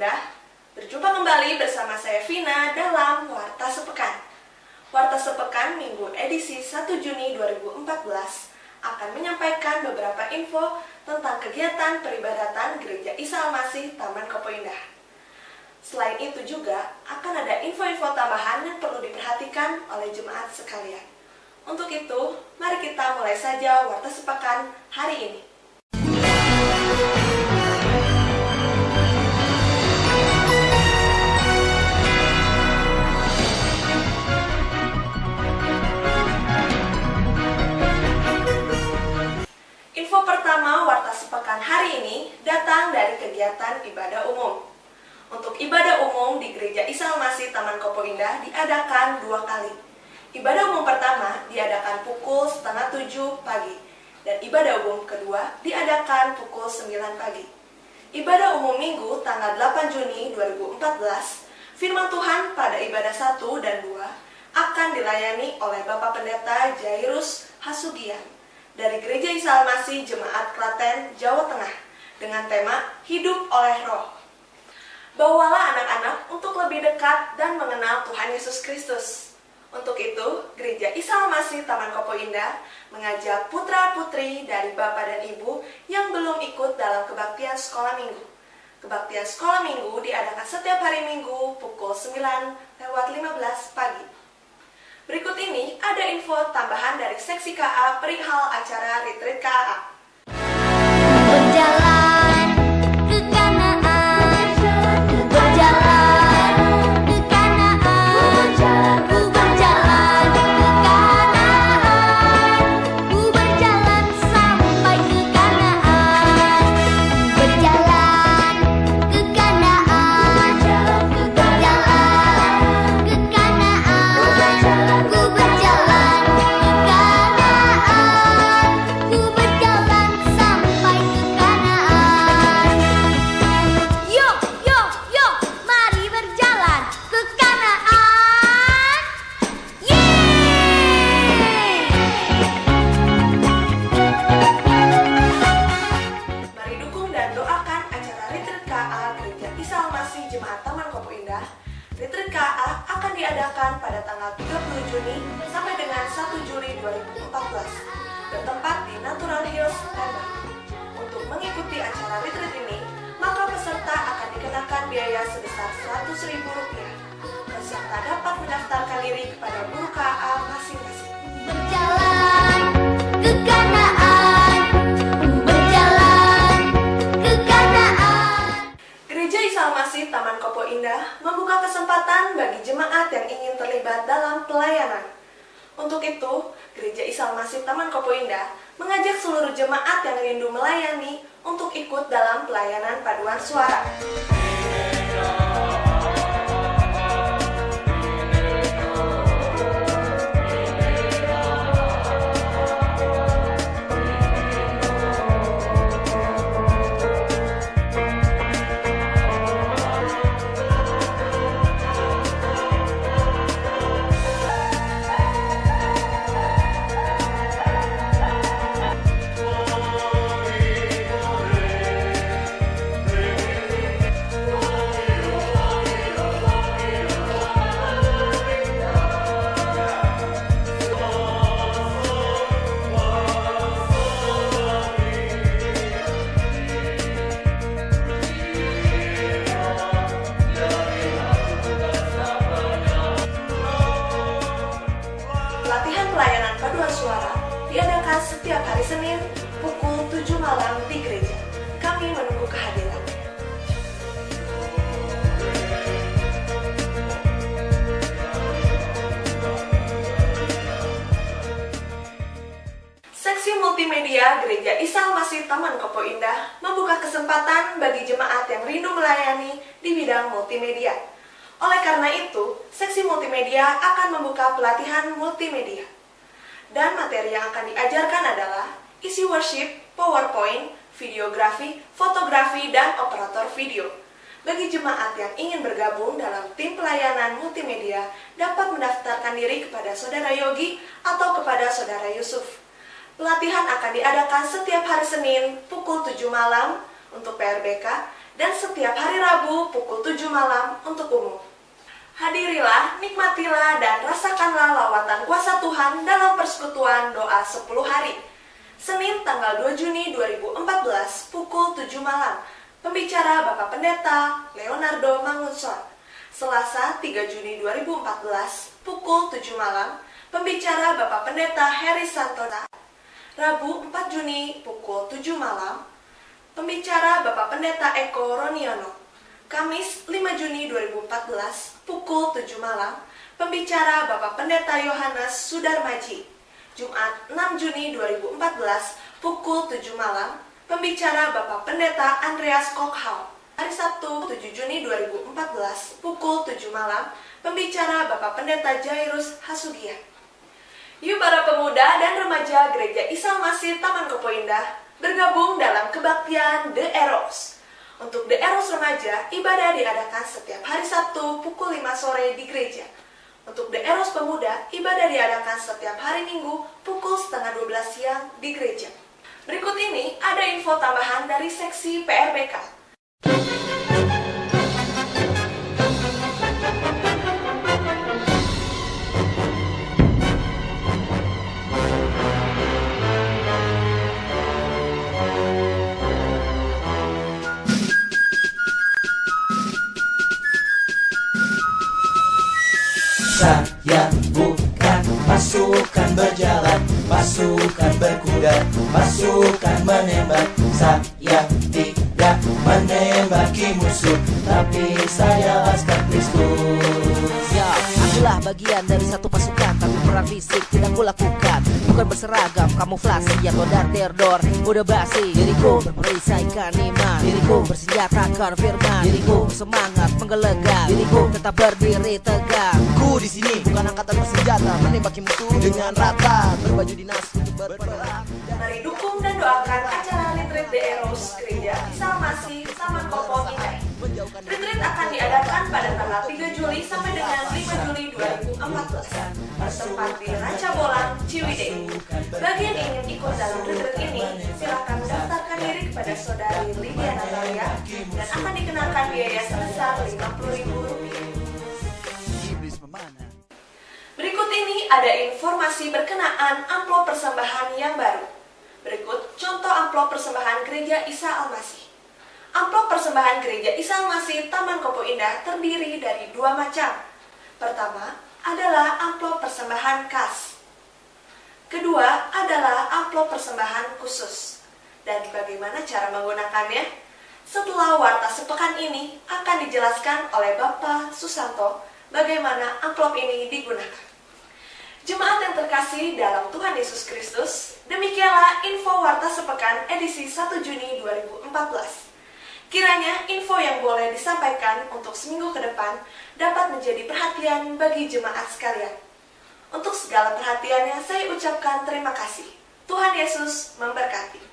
Indah. Berjumpa kembali bersama saya Vina dalam Warta Sepekan. Warta Sepekan Minggu edisi 1 Juni 2014 akan menyampaikan beberapa info tentang kegiatan peribadatan Gereja Isa Al-Masih Taman Kopo Indah. Selain itu juga akan ada info-info tambahan yang perlu diperhatikan oleh jemaat sekalian. Untuk itu, mari kita mulai saja Warta Sepekan hari ini. Info pertama Warta Sepekan hari ini datang dari kegiatan ibadah umum. Untuk ibadah umum di Gereja Isa Al-Masih Taman Kopo Indah diadakan 2 kali. Ibadah umum pertama diadakan pukul 6:30 pagi dan ibadah umum kedua diadakan pukul 9 pagi. Ibadah umum Minggu tanggal 8 Juni 2014, firman Tuhan pada ibadah 1 dan 2 akan dilayani oleh Bapak Pendeta Jairus Hasugian dari Gereja Isa Al-Masih Jemaat Klaten, Jawa Tengah dengan tema Hidup oleh Roh. Bawalah anak-anak untuk lebih dekat dan mengenal Tuhan Yesus Kristus. Untuk itu, Gereja Isa Al-Masih Taman Kopo Indah mengajak putra-putri dari Bapak dan Ibu yang belum ikut dalam kebaktian sekolah minggu. Kebaktian sekolah minggu diadakan setiap hari Minggu pukul 9:15 pagi. Berikut ini ada info tambahan dari Seksi KA perihal acara Retreat KA. Berjalan ke Kanaan, ku berjalan ke Kanaan, ku berjalan ke Kanaan, ku berjalan sampai ke Kanaan, berjalan ke Kanaan, ku berjalan ke Kanaan, ku berjalan ke Kanaan, ku berjalan sampai ke Kanaan. Yuk, yuk, yuk, mari berjalan ke Kanaan. Yeay! Mari dukung dan doakan acara Retreat KA Gereja Isa Al-Masih Jemaat Taman Kopo Indah. Retreat KA akan diadakan pada tanggal 30 Juni sampai dengan 1 Juli 2014, bertempat di Natural Hills, Lembang. Untuk mengikuti acara retreat ini, maka peserta akan dikenakan biaya sebesar Rp100.000. Peserta dapat mendaftarkan diri kepada guru KA masing-masing. Berjalan ke Kanaan, berjalan ke Kanaan. Gereja Isa Al-Masih Taman Kopo Indah membuka kesempatan bagi jemaat yang ingin terlibat dalam pelayanan. Untuk itu, Gereja Isa Al-Masih Taman Kopo Indah mengajak seluruh jemaat yang rindu melayani untuk ikut dalam pelayanan paduan suara. Pelatihan pelayanan paduan suara diadakan setiap hari Senin pukul 7 malam di gereja. Kami menunggu kehadiran. Seksi Multimedia Gereja Isa Al-Masih Taman Kopo Indah membuka kesempatan bagi jemaat yang rindu melayani di bidang multimedia. Oleh karena itu, Seksi Multimedia akan membuka pelatihan multimedia. Dan materi yang akan diajarkan adalah isi worship, PowerPoint, videografi, fotografi, dan operator video. Bagi jemaat yang ingin bergabung dalam tim pelayanan multimedia, dapat mendaftarkan diri kepada Saudara Yogi atau kepada Saudara Yusuf. Pelatihan akan diadakan setiap hari Senin pukul 7 malam untuk PRBK dan setiap hari Rabu pukul 7 malam untuk umum. Hadirilah, nikmatilah, dan rasakanlah lawatan kuasa Tuhan dalam persekutuan doa 10 hari. Senin tanggal 2 Juni 2014 pukul 7 malam. Pembicara Bapak Pendeta Leonardo Mangunson. Selasa 3 Juni 2014 pukul 7 malam. Pembicara Bapak Pendeta Heri Santosa. Rabu 4 Juni pukul 7 malam. Pembicara Bapak Pendeta Eko Roniono. Kamis 5 Juni 2014 pukul 7 malam. Pembicara Bapak Pendeta Yohanes Sudarmaji. Jumat 6 Juni 2014 pukul 7 malam. Pembicara Bapak Pendeta Andreas Kokhau. Hari Sabtu 7 Juni 2014 pukul 7 malam. Pembicara Bapak Pendeta Jairus Hasugia. Yuk para pemuda dan remaja Gereja Isa Almasih Taman Kopo Indah bergabung dalam kebaktian The Eros. Untuk The Eros Remaja, ibadah diadakan setiap hari Sabtu pukul 5 sore di gereja. Untuk The Eros Pemuda, ibadah diadakan setiap hari Minggu pukul setengah 12 siang di gereja. Berikut ini ada info tambahan dari seksi PRBK. Saya bukan pasukan berjalan, pasukan berkuda, pasukan menembak. Saya tidak menembaki musuh, tapi saya laskar Kristus. Ya, akulah bagian dari satu pasukan, tapi perang fisik tidak kulakukan. Bukan berseragam, kamuflase, ya godar terdor, udah basi. Diriku berperisaikan iman, diriku bersenjatakan firman, diriku bersemangat menggelegar, diriku tetap berdiri tegak. Ku di sini bukan angkatan bersenjata, menembaki musuh dengan rata, berbaju dinas untuk berperang. Mari dukung dan doakan acara Retreat The Eros Gereja Isa Almasih Taman Kopo Indah. Retreat akan diadakan pada tanggal 3 Juli sampai dengan 5 Juli 2014 bertempat di Ranca Bolang, Ciwidey. Bagi yang ingin ikut dalam retreat ini, silakan daftarkan diri kepada Saudari Lydia Natalia dan akan dikenakan biaya sebesar Rp50.000. Berikut ini ada informasi berkenaan amplop persembahan yang baru. Berikut contoh amplop persembahan Gereja Isa Almasih. Amplop persembahan Gereja Isa Almasih Taman Kopo Indah terdiri dari 2 macam. Pertama adalah amplop persembahan kas. Kedua adalah amplop persembahan khusus. Dan bagaimana cara menggunakannya? Setelah warta sepekan ini akan dijelaskan oleh Bapak Susanto bagaimana amplop ini digunakan. Jemaat yang terkasih dalam Tuhan Yesus Kristus, demikianlah info warta sepekan edisi 1 Juni 2014. Kiranya info yang boleh disampaikan untuk seminggu ke depan dapat menjadi perhatian bagi jemaat sekalian. Untuk segala perhatiannya saya ucapkan terima kasih. Tuhan Yesus memberkati.